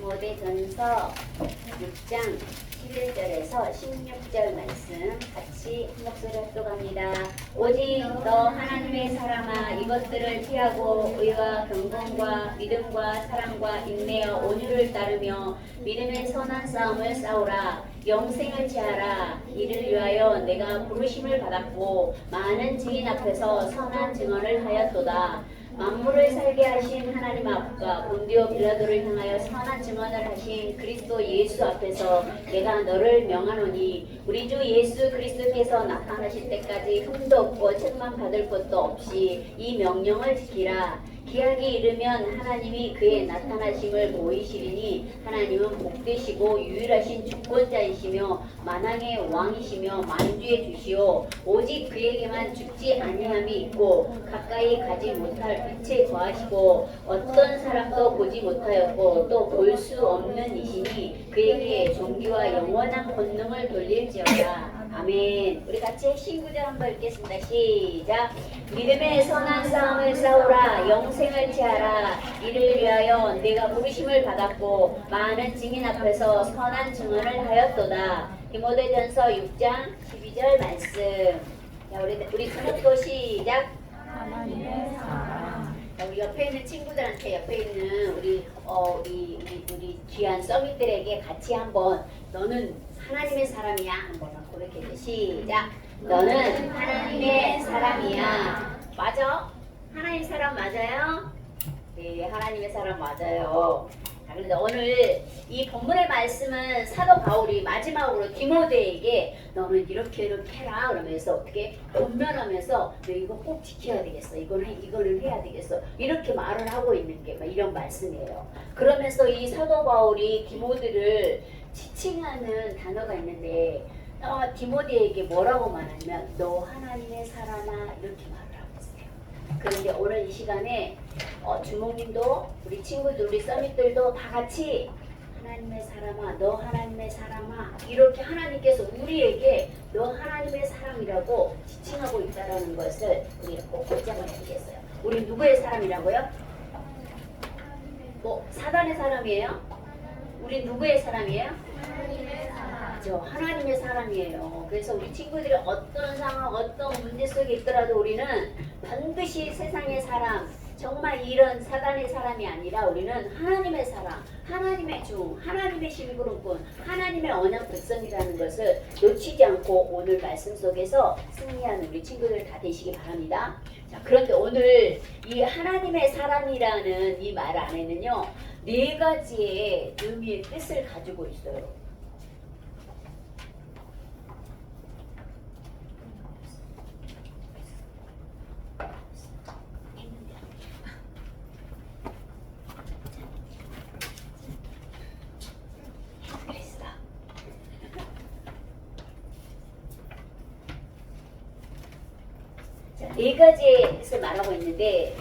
디모데전서 6장 11절에서 16절 말씀 같이 한 목소리 합독합니다. 오직 너 하나님의 사람아 이것들을 피하고 의와 경건과 믿음과 사랑과 인내와 온유를 따르며 믿음의 선한 싸움을 싸우라. 영생을 취하라. 이를 위하여 내가 부르심을 받았고 많은 증인 앞에서 선한 증언을 하였도다. 만물을 살게 하신 하나님 앞과 본디오 빌라도를 향하여 선한 증언을 하신 그리스도 예수 앞에서 내가 너를 명하노니 우리 주 예수 그리스도께서 나타나실 때까지 흠도 없고 책망 받을 것도 없이 이 명령을 지키라. 기약이 이르면 하나님이 그의 나타나심을 보이시리니 하나님은 복되시고 유일하신 주권자이시며 만왕의 왕이시며 만주의 주시오. 오직 그에게만 죽지 아니함이 있고 가까이 가지 못할 빛에 거하시고 어떤 사람도 보지 못하였고 또 볼 수 없는 이시니 그에게 존귀와 영원한 권능을 돌릴지어다. 아멘. 우리 같이 신구절 한번 읽겠습니다. 시작. 믿음의 선한 싸움을 싸우라. 영생을 취하라. 이를 위하여 내가 부르심을 받았고 많은 증인 앞에서 선한 증언을 하였도다. 디모데전서 6장 12절 말씀. 자, 우리 저녁도 시작. 하나님의 사랑. 자, 우리 옆에 있는 친구들한테 옆에 있는 우리 귀한 서밋들에게 같이 한번 너는 하나님의 사람이야 한번 고백해 시작. 너는 하나님의 사람이야. 맞아? 하나님 사람 맞아요? 네, 하나님의 사람 맞아요. 자, 그런데 오늘 이 본문의 말씀은 사도 바울이 마지막으로 디모데에게 너는 이렇게 해라 그러면서 어떻게 권면하면서 너 이거 꼭 지켜야 되겠어. 이거는 해야 되겠어. 이렇게 말을 하고 있는 게 이런 말씀이에요. 그러면서 이 사도 바울이 디모데를 지칭하는 단어가 있는데 디모데에게 뭐라고 말하냐면 너 하나님의 사람아 이렇게 말을 하고 있어요. 그런데 오늘 이 시간에 주목님도 우리 친구들 우리 써밋들도 다 같이 하나님의 사람아 너 하나님의 사람아 이렇게 하나님께서 우리에게 너 하나님의 사람이라고 지칭하고 있다는 것을 우리가 꼭 고장을 해야겠어요. 우리 누구의 사람이라고요? 뭐 사단의 사람이에요? 우리 누구의 사람이에요? 하나님의 사랑. 저 하나님의 사람이에요. 그래서 우리 친구들이 어떤 상황, 어떤 문제 속에 있더라도 우리는 반드시 세상의 사람, 정말 이런 사단의 사람이 아니라 우리는 하나님의 사람, 하나님의 종, 하나님의 심부름꾼, 하나님의 언약 백성이라는 것을 놓치지 않고 오늘 말씀 속에서 승리하는 우리 친구들 다 되시기 바랍니다. 자, 그런데 오늘 이 하나님의 사람이라는 이 말 안에는요, 4가지의 의미의 뜻을 가지고 있어요. 자, 4가지의 뜻을 말하고 있는데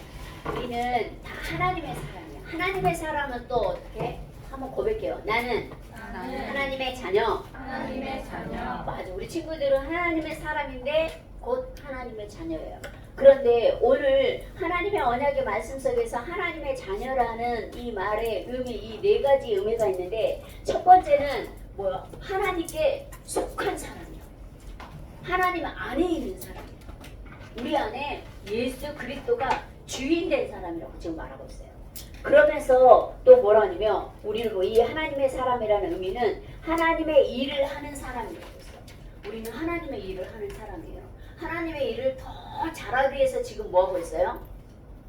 우리는 다 하나님의 사람이야. 하나님의 사람은 또 어떻게? 한번 고백해요. 나는 하나님의 자녀. 하나님의 자녀. 맞아. 우리 친구들은 하나님의 사람인데 곧 하나님의 자녀예요. 그런데 오늘 하나님의 언약의 말씀 속에서 하나님의 자녀라는 이 말의 의미, 이 4가지 의미가 있는데 첫 번째는 뭐야? 하나님께 속한 사람이야. 하나님 안에 있는 사람이야. 우리 안에 예수 그리스도가 주인 된 사람이라고 지금 말하고 있어요. 그러면서 또 뭐라 하냐면 우리는 이 하나님의 사람이라는 의미는 하나님의 일을 하는 사람이라고 했어요. 우리는 하나님의 일을 하는 사람이에요. 하나님의 일을 더 잘하기 위해서 지금 뭐하고 있어요?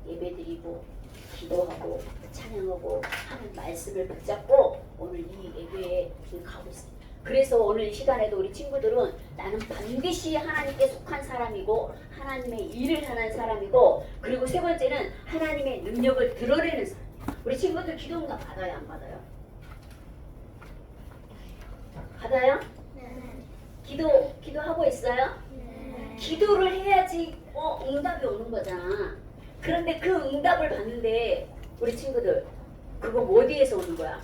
예배드리고 기도하고 찬양하고 하는 말씀을 붙잡고 오늘 이 예배에 가고 있어요. 그래서 오늘 이 시간에도 우리 친구들은 나는 반드시 하나님께 속한 사람이고 하나님의 일을 하는 사람이고 그리고 세 번째는 하나님의 능력을 드러내는 사람이에요. 우리 친구들 기도응답 받아요? 안 받아요? 받아요? 네. 기도하고 있어요? 네. 기도를 해야지 응답이 오는 거잖아. 그런데 그 응답을 받는데 우리 친구들 그거 어디에서 오는 거야?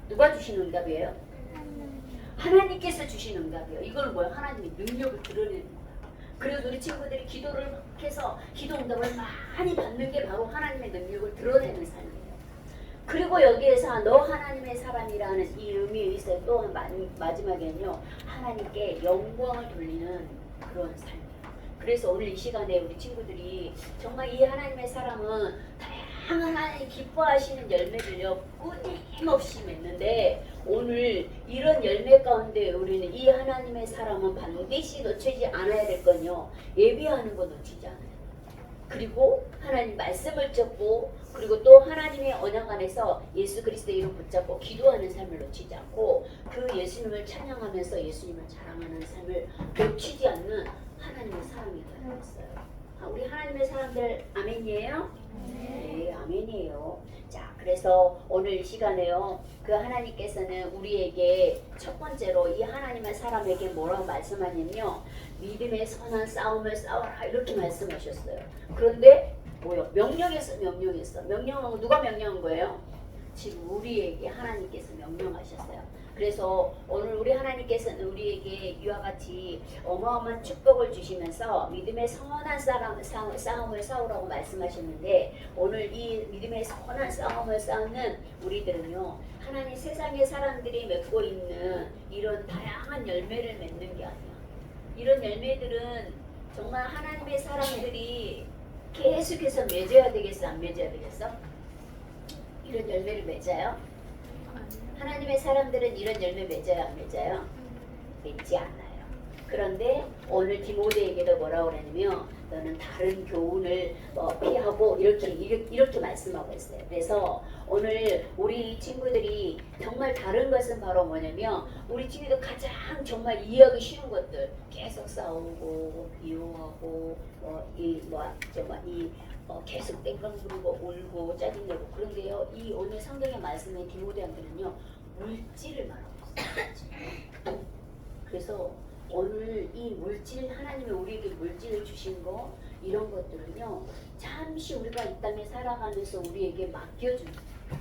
누가 주시는 응답이에요? 하나님께서 주신 응답이에요. 이걸 뭐야? 하나님의 능력을 드러내는 거야. 그래서 우리 친구들이 기도를 막 해서 기도 응답을 많이 받는 게 바로 하나님의 능력을 드러내는 삶이에요. 그리고 여기에서 너 하나님의 사람이라는 이 의미에 있어요. 또 마지막에는요. 하나님께 영광을 돌리는 그런 삶이에요. 그래서 오늘 이 시간에 우리 친구들이 정말 이 하나님의 사람은 다양한 하나님 기뻐하시는 열매들요 끊임없이 맺는데 오늘 이런 열매 가운데 우리는 이 하나님의 사람은 반드시 놓치지 않아야 될 건요. 예배하는 거 놓치지 않아요. 그리고 하나님 말씀을 잡고 그리고 또 하나님의 언약 안에서 예수 그리스도의 이름 붙잡고 기도하는 삶을 놓치지 않고 그 예수님을 찬양하면서 예수님을 자랑하는 삶을 놓치지 않는 하나님의 사람이 되었어요. 우리 하나님의 사람들 아멘이에요? 네, 아멘이에요. 자, 그래서 오늘 이 시간에요. 그 하나님께서는 우리에게 첫 번째로 이 하나님의 사람에게 뭐라고 말씀하냐면요. 믿음의 선한 싸움을 싸워라 이렇게 말씀하셨어요. 그런데 뭐요? 명령했어. 명령하고 누가 명령한 거예요? 지금 우리에게 하나님께서 명령하셨어요. 그래서 오늘 우리 하나님께서는 우리에게 이와 같이 어마어마한 축복을 주시면서 믿음의 선한 싸움을 싸우라고 말씀하셨는데 오늘 이 믿음의 선한 싸움을 싸우는 우리들은요. 하나님 세상의 사람들이 맺고 있는 이런 다양한 열매를 맺는 게 아니야. 이런 열매들은 정말 하나님의 사람들이 계속해서 맺어야 되겠어? 안 맺어야 되겠어? 이런 열매를 맺어요? 하나님의 사람들은 이런 열매 맺어요? 안 맺어요? 맺지 않아요. 그런데 오늘 디모데에게도 뭐라고 그러냐면 너는 다른 교훈을 피하고 이렇게 말씀하고 있어요. 그래서 오늘 우리 친구들이 정말 다른 것은 바로 뭐냐면 우리 친구들 가장 정말 이해하기 쉬운 것들 계속 싸우고 비호하고 계속 땡깡 부르고 울고 짜증내고 그런데요. 이 오늘 성경의 말씀에 디모데한테는요 물질을 말하고 있어요. 그래서 오늘 이 물질 하나님이 우리에게 물질을 주신 거 이런 것들은요 잠시 우리가 이 땅에 살아가면서 우리에게 맡겨준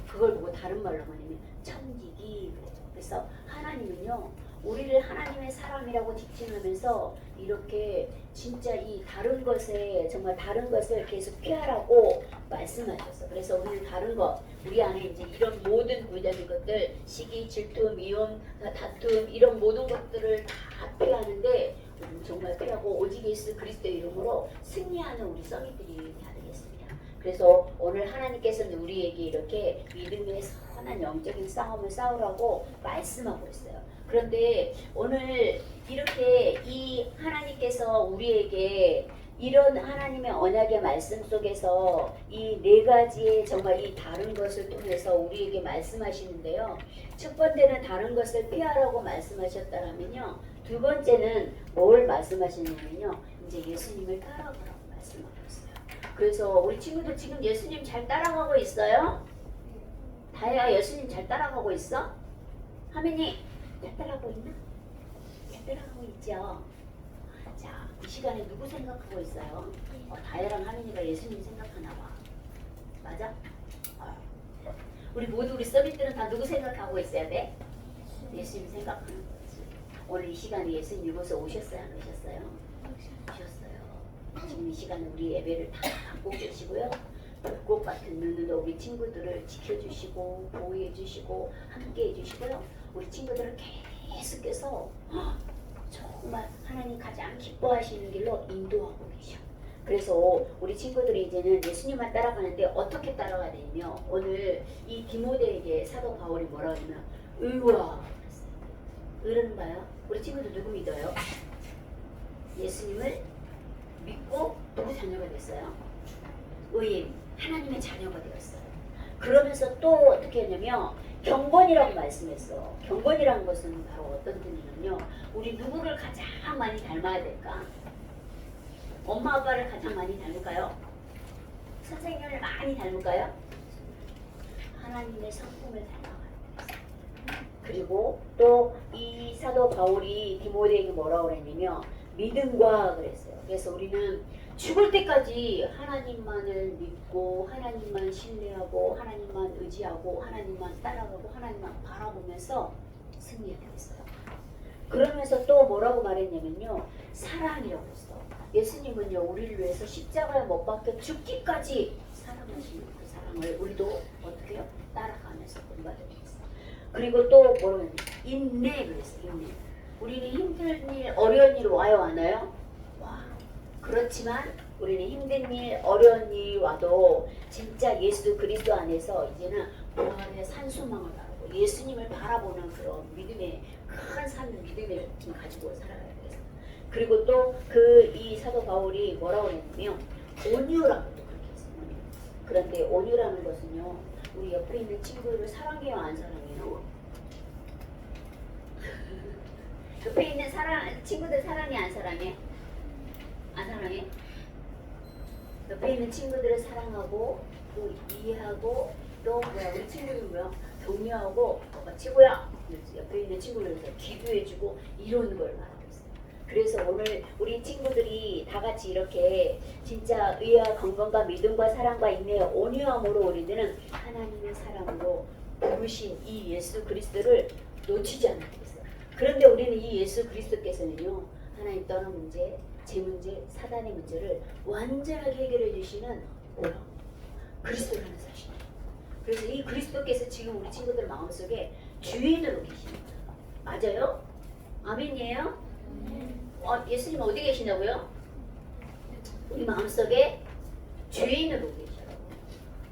그걸 보고 다른 말로 하냐면 천직이 그래서 하나님은요 우리를 하나님의 사람이라고 지칭하면서 이렇게 진짜 이 다른 것에 정말 다른 것을 계속 피하라고 말씀하셨어. 그래서 우리는 다른 것 우리 안에 이제 이런 모든 부정적인 것들 시기, 질투, 미움, 다툼 이런 모든 것들을 다 피하는데 우리는 정말 피하고 오직 예수 그리스도의 이름으로 승리하는 우리 써니들이 돼야 되겠습니다. 그래서 오늘 하나님께서는 우리에게 이렇게 믿음의 선한 영적인 싸움을 싸우라고 말씀하고 있어요. 그런데 오늘 이렇게 이 하나님께서 우리에게 이런 하나님의 언약의 말씀 속에서 이 네 가지의 정말 이 다른 것을 통해서 우리에게 말씀하시는데요. 첫 번째는 다른 것을 피하라고 말씀하셨다면요. 두 번째는 뭘 말씀하시냐면요. 이제 예수님을 따라가라고 말씀하고 있어요. 그래서 우리 친구들 지금 예수님 잘 따라가고 있어요? 다혜야 예수님 잘 따라가고 있어? 하민이 잘 따라가고 있나? 잘 따라가고 있죠. 자, 이 시간에 누구 생각하고 있어요? 다혜랑 하민이가 예수님 생각하나 봐. 맞아? 우리 모두 우리 서밋들은 다 누구 생각하고 있어야 돼? 예수님 생각하는 거지. 오늘 이 시간에 예수님 이곳에 오셨어요? 안 오셨어요? 오셨어요. 지금 이 시간에 우리 예배를 다 받고 계시고요. 불꽃 같은 눈으로 우리 친구들을 지켜주시고 보호해주시고 함께해주시고요. 우리 친구들을 계속해서 정말 하나님 가장 기뻐하시는 길로 인도하고 계셔. 그래서 우리 친구들이 이제는 예수님만 따라가는데 어떻게 따라가야 되냐면 오늘 이 디모데에게 사도 바울이 뭐라고 하냐면 의와 의는 봐요. 우리 친구들 누구 믿어요? 예수님을 믿고 누구 자녀가 됐어요? 의인 하나님의 자녀가 되었어요. 그러면서 또 어떻게 했냐면 경건이라고 말씀했어. 경건이라는 것은 바로 어떤 뜻이냐면요. 우리 누구를 가장 많이 닮아야 될까? 엄마 아빠를 가장 많이 닮을까요? 선생님을 많이 닮을까요? 하나님의 성품을 닮아가야 되겠어요. 그리고 또 이 사도 바울이 디모데에게 뭐라고 그랬냐면 믿음과 그랬어요. 그래서 우리는 죽을 때까지 하나님만을 믿고 하나님만 신뢰하고 하나님만 의지하고 하나님만 따라가고 하나님만 바라보면서 승리해야 되겠어요. 그러면서 또 뭐라고 말했냐면요. 사랑이라고 했어. 예수님은요. 우리를 위해서 십자가에 못 박혀 죽기까지 사랑하시는 그 사랑을 우리도 어떻게 해요? 따라가면서 본받으면서. 그리고 또 뭐라고 했냐? 인내 그랬어. 인내. 우리는 힘든 일, 어려운 일 와요, 안 와요? 와. 그렇지만 우리는 힘든 일, 어려운 일 와도 진짜 예수 그리스도 안에서 이제는 부활의 산소망을 바라고 예수님을 바라보는 그런 믿음의 큰 삶, 믿음을 가지고 살아가야 돼요. 그리고 또 이 사도 바울이 뭐라고 했냐면 온유라고 또 그렇게 했어요. 그런데 온유라는 것은요, 우리 옆에 있는 친구를 사랑해요, 안 사랑해요? 옆에 있는 친구들 사랑해, 안 사랑해? 안 사랑해? 옆에 있는 친구들을 사랑하고 또 이해하고 또 뭐야, 우리 친구들 뭐야, 격려하고 친구야 옆에 있는 친구를 위해서 기도해주고 이런 걸 말하고 있어요. 그래서 오늘 우리 친구들이 다 같이 이렇게 진짜 의와 건강과 믿음과 사랑과 인내와 온유함으로 우리들은 하나님의 사랑으로 부르신 이 예수 그리스도를 놓치지 않아야 되겠어요. 그런데 우리는 이 예수 그리스도께서는요, 하나님 떠난 문제, 제 문제, 사단의 문제를 완전하게 해결해 주시는 그리스도라는 사실이에요. 그래서 이 그리스도께서 지금 우리 친구들 마음속에 주인으로 계십니다. 맞아요? 아멘이에요? 예수님 어디 계시냐고요? 우리 마음속에 주인으로 계셔요.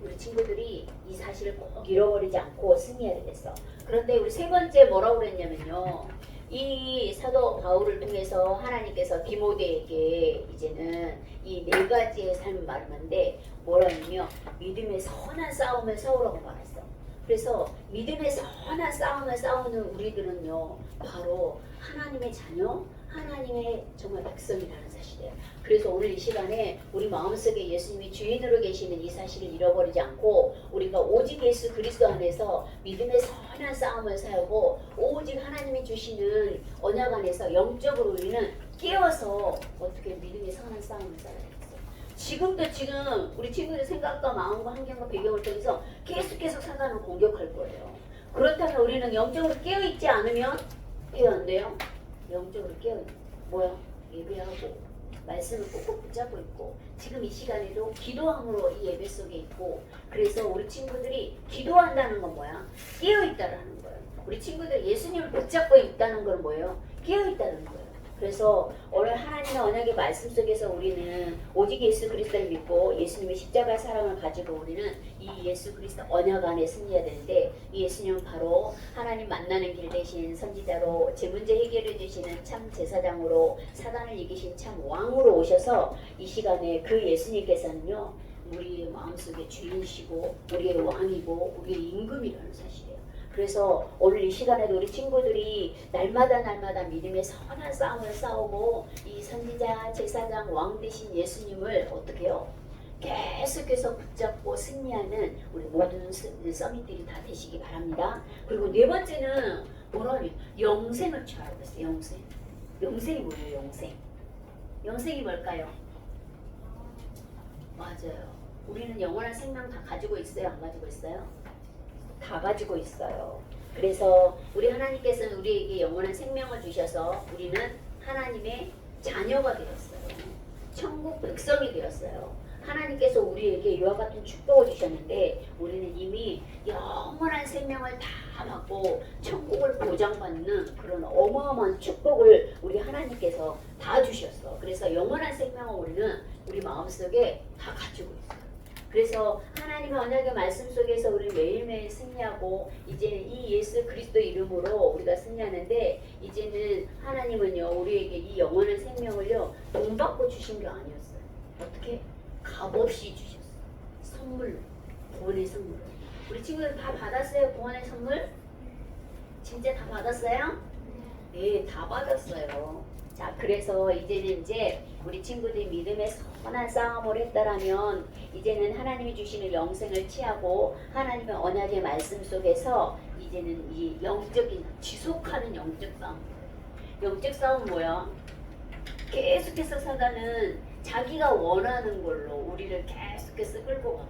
우리 친구들이 이 사실을 꼭 잃어버리지 않고 승리해야 되겠어. 그런데 우리 세 번째 뭐라고 그랬냐면요, 이 사도 바울을 통해서 하나님께서 디모데에게 이제는 이 네 가지의 삶을 말하는데 뭐라냐면 믿음의 선한 싸움을 싸우라고 말했어. 그래서 믿음의 선한 싸움을 싸우는 우리들은요, 바로 하나님의 자녀, 하나님의 정말 백성이라는 사실이에요. 그래서 오늘 이 시간에 우리 마음속에 예수님이 주인으로 계시는 이 사실을 잃어버리지 않고 우리가 오직 예수 그리스도 안에서 믿음의 선한 싸움을 싸우고 오직 하나님이 주시는 언약 안에서 영적으로 우리는 깨어서 어떻게 믿음의 선한 싸움을 싸워야 되겠어요. 지금도 지금 우리 친구들 생각과 마음과 환경과 배경을 통해서 계속해서 사단을 공격할 거예요. 그렇다면 우리는 영적으로 깨어있지 않으면 깨어 안 돼요? 영적으로 깨어있는 뭐야? 예배하고 말씀을 꼭 붙잡고 있고 지금 이 시간에도 기도함으로 이 예배 속에 있고, 그래서 우리 친구들이 기도한다는 건 뭐야? 깨어있다라는 거예요. 우리 친구들 예수님을 붙잡고 있다는 건 뭐예요? 깨어있다는 거예요. 그래서 오늘 하나님의 언약의 말씀 속에서 우리는 오직 예수 그리스도를 믿고 예수님의 십자가의 사랑을 가지고 우리는 이 예수 그리스도 언약 안에 승리해야 되는데, 이 예수님은 바로 하나님 만나는 길 대신 선지자로 제 문제 해결해 주시는 참 제사장으로 사단을 이기신 참 왕으로 오셔서 이 시간에 그 예수님께서는요, 우리의 마음속에 주인이시고 우리의 왕이고 우리의 임금이라는 사실이에요. 그래서 오늘 이 시간에도 우리 친구들이 날마다 믿음의 선한 싸움을 싸우고 이 선지자, 제사장, 왕 되신 예수님을 어떻게 해요? 계속해서 붙잡고 승리하는 우리 모든 서밋들이 다 되시기 바랍니다. 그리고 네 번째는 뭐라니? 영생을 취하라고 했어요. 영생. 영생이 뭐예요? 영생. 영생이 뭘까요? 맞아요. 우리는 영원한 생명 다 가지고 있어요? 안 가지고 있어요? 다 가지고 있어요. 그래서 우리 하나님께서는 우리에게 영원한 생명을 주셔서 우리는 하나님의 자녀가 되었어요. 천국 백성이 되었어요. 하나님께서 우리에게 이와 같은 축복을 주셨는데 우리는 이미 영원한 생명을 다 받고 천국을 보장받는 그런 어마어마한 축복을 우리 하나님께서 다 주셨어. 그래서 영원한 생명을 우리는 우리 마음속에 다 가지고 있어요. 그래서 하나님의 언약의 말씀 속에서 우리 매일매일 승리하고 이제는 이 예수 그리스도 이름으로 우리가 승리하는데, 이제는 하나님은요 우리에게 이 영원한 생명을요 돈 받고 주신 게 아니었어요. 어떻게? 값없이 주셨어요. 선물로, 구원의 선물로. 우리 친구들 다 받았어요? 구원의 선물? 진짜 다 받았어요? 네, 다 받았어요. 자, 그래서 이제 우리 친구들이 믿음의 선한 싸움을 했다라면 이제는 하나님이 주시는 영생을 취하고 하나님의 언약의 말씀 속에서 이제는 이 영적인 지속하는 영적 싸움. 영적 싸움 뭐야? 계속해서 사단은 자기가 원하는 걸로 우리를 계속해서 끌고 가고,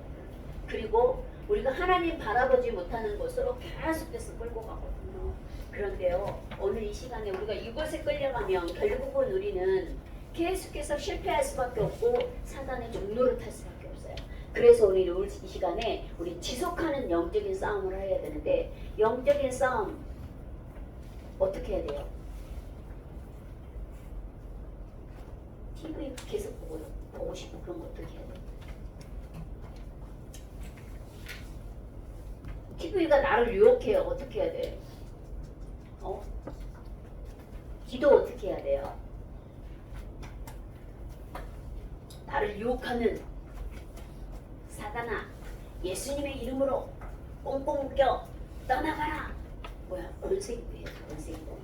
그리고 우리가 하나님 바라보지 못하는 곳으로 계속해서 끌고 가거든요. 그런데요, 오늘 이 시간에 우리가 이곳에 끌려가면 결국은 우리는 계속해서 실패할 수밖에 없고 사단의 종로를 탈 수밖에 없어요. 그래서 우리 오늘 이 시간에 우리 지속하는 영적인 싸움을 해야 되는데, 영적인 싸움 어떻게 해야 돼요? TV 계속 보고 싶고 그런 거 어떻게 해야 돼? TV가 나를 유혹해요. 어떻게 해야 돼? 기도 어떻게 해야 돼요? 나를 유혹하는 사단아, 예수님의 이름으로 꽁꽁 묶여 떠나가라. 뭐야? 권세기도예요. 권세기도.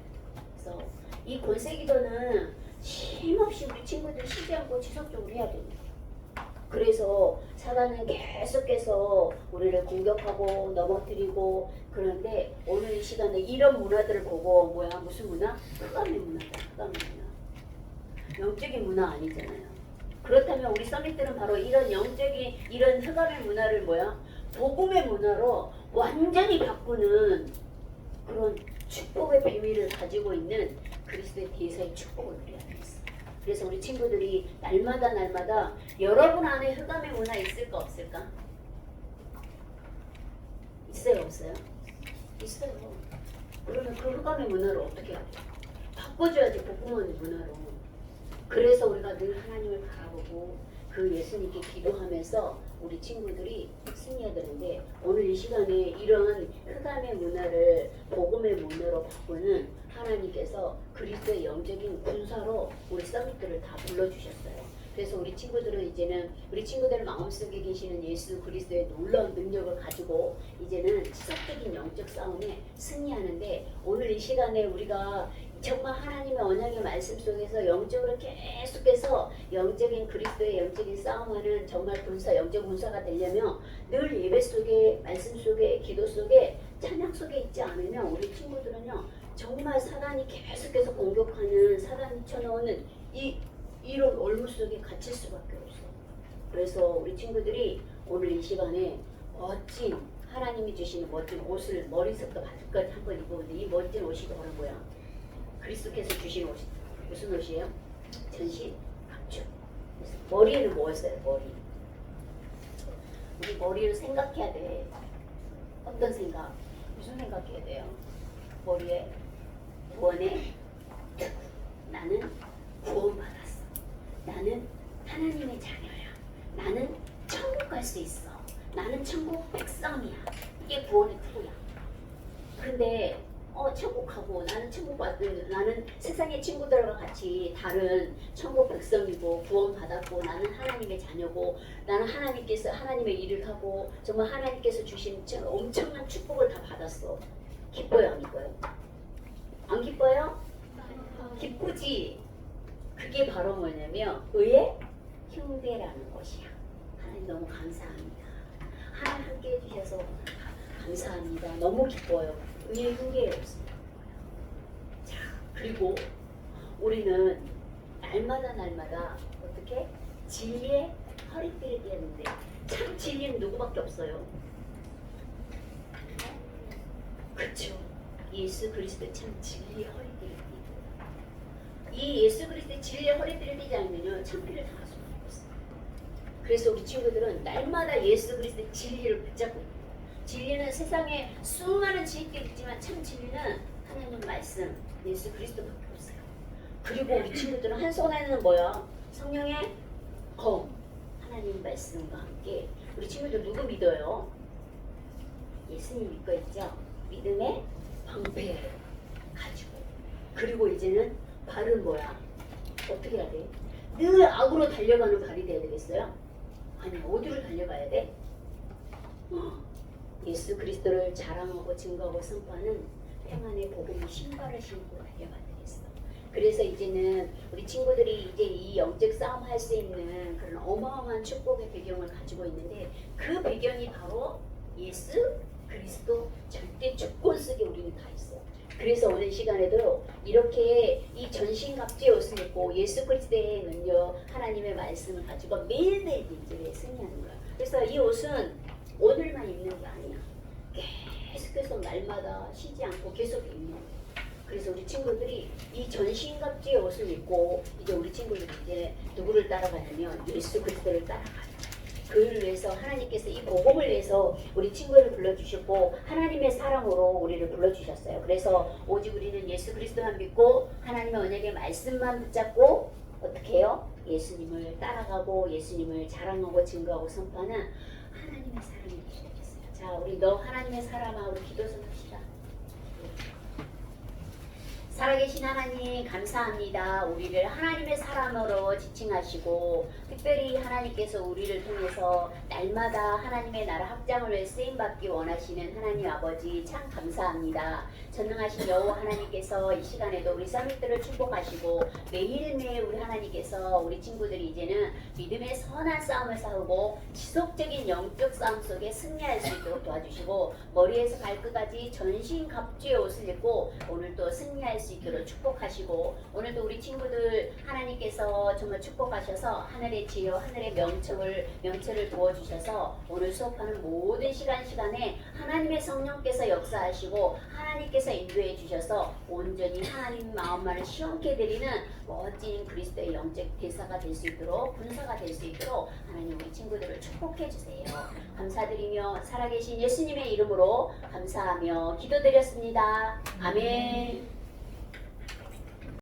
그래서 이 권세기도는 쉼없이 우리 친구들 쉬지 않고 지속적으로 해야 됩니다. 그래서 사단은 계속해서 우리를 공격하고 넘어뜨리고, 그런데 오늘 이 시간에 이런 문화들을 보고, 뭐야, 무슨 문화? 흑암의 문화다. 흑암의 문화. 영적인 문화 아니잖아요. 그렇다면 우리 서밋들은 바로 이런 영적인, 이런 흑암의 문화를 뭐야? 복음의 문화로 완전히 바꾸는 그런 축복의 비밀을 가지고 있는 그리스도의 대사의 축복을 누려야 되겠어. 그래서 우리 친구들이 날마다 여러분 안에 흑암의 문화 있을까 없을까? 있어요 없어요? 있어요. 그러면 그 흑암의 문화를 어떻게 해야 돼? 바꿔줘야지, 복음의 문화로. 그래서 우리가 늘 하나님을 바라보고 그 예수님께 기도하면서 우리 친구들이 승리해야 되는데, 오늘 이 시간에 이런 흑암의 문화를 복음의 문화로 바꾸는 하나님께서 그리스도의 영적인 군사로 우리 서밋들을 다 불러주셨어요. 그래서 우리 친구들은 이제는 우리 친구들 마음속에 계시는 예수 그리스도의 놀라운 능력을 가지고 이제는 지속적인 영적 싸움에 승리하는데, 오늘 이 시간에 우리가 정말 하나님의 언약의 말씀 속에서 영적으로 계속해서 영적인 그리스도의 영적인 싸움하는 정말 군사, 영적 군사가 되려면 늘 예배 속에, 말씀 속에, 기도 속에, 찬양 속에 있지 않으면 우리 친구들은요 정말 사단이 계속해서 공격하는, 사단이 쳐넣는 이런 얼무 속에 갇힐 수밖에 없어. 그래서 우리 친구들이 오늘 이 시간에 멋진 하나님이 주시는 멋진 옷을 머리부터 발끝까지 한번 입었는데, 이 멋진 옷이 바로 뭐야? 그리스도께서 주신 옷이 무슨 옷이에요? 전신 각주. 머리에는 뭐 했어요? 머리. 우리 머리를 생각해야 돼. 어떤 생각? 무슨 생각해야 돼요? 머리에 구원의 특. 나는 구원받았어. 나는 하나님의 자녀야. 나는 천국 갈 수 있어. 나는 천국 백성이야. 이게 구원의 특이야. 근데 천국 가고, 나는 천국 받은, 나는 세상의 친구들과 같이 다른 천국 백성이고 구원받았고, 나는 하나님의 자녀고, 나는 하나님께서 하나님의 일을 하고 정말 하나님께서 주신 엄청난 축복을 다 받았어. 기뻐요 안 기뻐요? 안 기뻐요? 기쁘지. 그게 바로 뭐냐면 의의 흉배라는 것이야. 하나님 너무 감사합니다. 하나님 함께 해주셔서 감사합니다. 너무 기뻐요. 의의 흉계에 없습니다. 자, 그리고 우리는 날마다 어떻게? 진리의 허리띠를 띠었는데, 참 진리는 누구밖에 없어요. 그렇죠. 예수 그리스도 참 진리의 허리띠를 띠고, 이 예수 그리스도의 진리의 허리띠를 띠지 않으면요 참피를 당할 수밖에 없어요. 그래서 우리 친구들은 날마다 예수 그리스도의 진리를 붙잡고 있고, 진리는 세상에 수많은 지식들이 있지만 참 진리는 하나님 말씀, 예수 그리스도밖에 없어요. 그리고 우리 친구들은 한 손에는 뭐야? 성령의 검, 하나님 말씀과 함께. 우리 친구들 누구 믿어요? 예수님 믿고 있죠? 믿음의 방패 가지고. 그리고 이제는 발은 뭐야? 어떻게 해야 돼? 늘 악으로 달려가는 발이 돼야 되겠어요? 아니, 어디로 달려가야 돼? 예수 그리스도를 자랑하고 증거하고 선포하는 평안의 복음의 신발을 신고 달려가야 되겠어. 그래서 이제는 우리 친구들이 이제 이 영적 싸움 할 수 있는 그런 어마어마한 축복의 배경을 가지고 있는데, 그 배경이 바로 예수 그리스도 절대 주권 속에 우리는 다 있어. 그래서 오늘 시간에도 이렇게 이 전신갑주의 옷을 입고 예수 그리스도의 능력, 하나님의 말씀을 가지고 매일매일 이제 승리하는 거야. 그래서 이 옷은 오늘만 입는 게 아니야. 계속해서 날마다 쉬지 않고 계속 입는 거야. 그래서 우리 친구들이 이 전신갑주의 옷을 입고, 이제 우리 친구들이 이제 누구를 따라가냐면 예수 그리스도를 따라가요. 그를 위해서 하나님께서 이 복음을 위해서 우리 친구를 불러주셨고 하나님의 사랑으로 우리를 불러주셨어요. 그래서 오직 우리는 예수 그리스도만 믿고 하나님의 언약의 말씀만 붙잡고 어떻게 해요? 예수님을 따라가고 예수님을 자랑하고 증거하고 선포하는 하나님의 사람이 되겠어요. 자, 우리 너 하나님의 사람아, 우리 기도 좀 합시다. 살아계신 하나님 감사합니다. 우리를 하나님의 사람으로 지칭하시고 특별히 하나님께서 우리를 통해서 날마다 하나님의 나라 확장을 위해 쓰임받기 원하시는 하나님 아버지 참 감사합니다. 전능하신 여호와 하나님께서 이 시간에도 우리 서밋들을 축복하시고 매일매일 우리 하나님께서 우리 친구들이 이제는 믿음의 선한 싸움을 싸우고 지속적인 영적 싸움 속에 승리할 수 있도록 도와주시고 머리에서 발끝까지 전신 갑주의 옷을 입고 오늘 또 승리할 수 있도록 축복하시고 오늘도 우리 친구들 하나님께서 정말 축복하셔서 하늘의 지혜와 하늘의 명철을 부어주셔서 오늘 수업하는 모든 시간에 하나님의 성령께서 역사하시고 하나님께서 인도해 주셔서 온전히 하나님 마음만을 시원케 드리는 멋진 그리스도의 영적 대사가 될 수 있도록 군사가 될 수 있도록 하나님 우리 친구들을 축복해 주세요. 감사드리며 살아계신 예수님의 이름으로 감사하며 기도드렸습니다. 아멘.